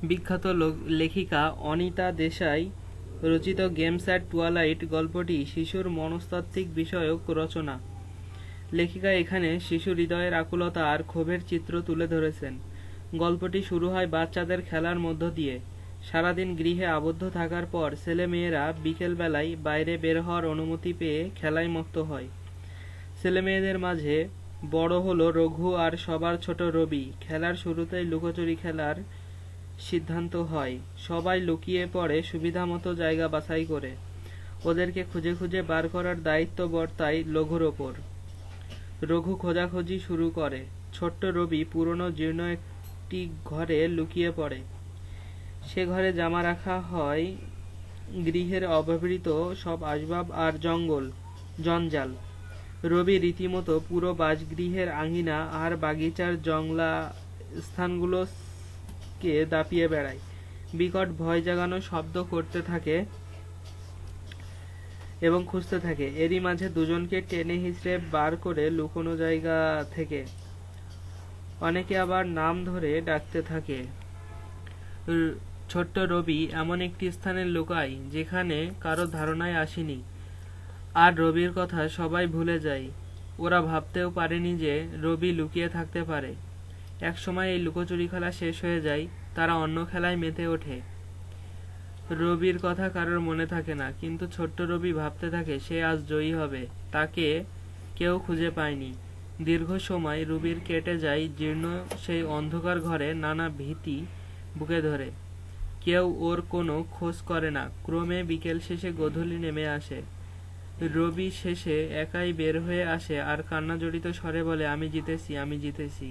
বিখ্যাত লেখিকা অনিতা দেশাই রচিত গেমস অ্যাট টুয়ালাইট গল্পটি শিশুর মনস্তাত্ত্বিক বিষয়ক রচনা। লেখিকা এখানে শিশু হৃদয়ের আকুলতা আর ক্ষোভের চিত্র তুলে ধরেছেন। গল্পটি শুরু হয় বাচ্চাদের খেলার মধ্য দিয়ে। সারাদিন গৃহে আবদ্ধ থাকার পর ছেলেমেয়েরা বিকেলবেলায় বাইরে বের হওয়ার অনুমতি পেয়ে খেলায় মত্ত হয়। ছেলেমেয়েদের মাঝে বড় হলো রঘু আর সবার ছোট রবি। খেলার শুরুতেই লুকোচুরি খেলার সিদ্ধান্ত হয়। সবাই লুকিয়ে পড়ে সুবিধামতো জায়গা বাছাই করে। ওদেরকে খুঁজে খুঁজে বার করার দায়িত্ব বর্তায় রঘুর ওপর। রঘু খোঁজাখুঁজি শুরু করে। ছোট্ট রবি পুরনো জীর্ণ একটি ঘরে লুকিয়ে পড়ে। সে ঘরে জমা রাখা হয় গৃহের অব্যবহৃত সব আসবাব আর জঞ্জাল। রবি রীতিমতো পুরো বাসগৃহের আঙিনা আর বাগিচার জংলা স্থানগুলোকে দাপিয়ে বেড়ায়। বিকট ভয় জাগানো শব্দ করতে থাকে এবং খুঁজতে থাকে। এরই মাঝে দুজনকে টেনে হিঁচড়ে বার করে লুকোনো জায়গা থেকে। অনেকে আবার নাম ধরে ডাকতে থাকে। ছোট্ট রবি এমন একটি স্থানে লুকায় যেখানে কারো ধারণায় আসেনি। আর রবির কথা সবাই ভুলে যায়। ওরা ভাবতেও পারেনি যে রবি লুকিয়ে থাকতে পারে। একসময় এই লুকোচুরি খেলা শেষ হয়ে যায়। তারা অন্য খেলায় মেতে ওঠে। রবির কথা কারোর মনে থাকে না, কিন্তু ছোট্ট রবি ভাবতে থাকে সে আজ জয়ী হবে। তাকে কেউ খুঁজে পায়নি। দীর্ঘ সময় রবির কেটে যায় জীর্ণ সেই অন্ধকার ঘরে নানা ভীতি বুকে ধরে। কেউ ওর কোনো খোঁজ করে না। ক্রমে বিকেল শেষে গোধূলি নেমে আসে। রবি শেষে একাই বের হয়ে আসে আর কান্নাজড়িত স্বরে বলে, আমি জিতেছি, আমি জিতেছি।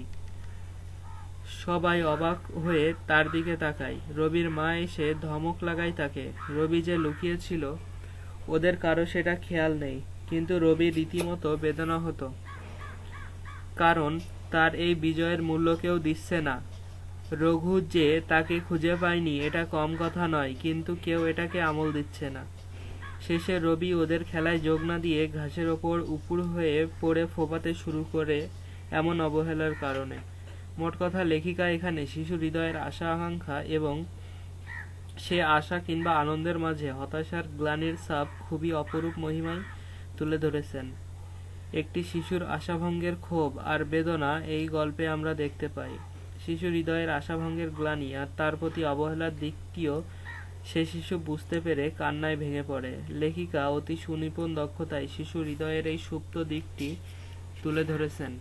সবাই অবাক হয়ে তার দিকে তাকায়। রবির মা এসে ধমক লাগায় তাকে। রবি যে লুকিয়েছিল ওদের কারো সেটা খেয়াল নেই, কিন্তু রবি রীতিমতো বেদনা হতো, কারণ তার এই বিজয়ের মূল্য কেউ দিচ্ছে না। রঘু যে তাকে খুঁজে পায়নি এটা কম কথা নয়, কিন্তু কেউ এটাকে আমল দিচ্ছে না। শেষে রবি ওদের খেলায় যোগ না দিয়ে ঘাসের ওপর উপুড় হয়ে পড়ে ফোঁপাতে শুরু করে, এমন অবহেলার কারণে। মোট কথা, লেখিকা এখানে শিশু হৃদয়ের আশা আকাঙ্ক্ষা এবং সে আশা কিংবা আনন্দের মাঝে হতাশার গ্লানির ছাপ খুবই অপরূপ মহিমায় তুলে ধরেছেন। একটি শিশুর আশাভঙ্গের ক্ষোভ আর বেদনা এই গল্পে আমরা দেখতে পাই। শিশু হৃদয়ের আশাভঙ্গের গ্লানি আর তার প্রতি অবহেলার দিকটিও সে শিশু বুঝতে পেরে কান্নায় ভেঙে পড়ে। লেখিকা অতি সুনিপুণ দক্ষতায় শিশু হৃদয়ের এই সুপ্ত দিকটি তুলে ধরেছেন।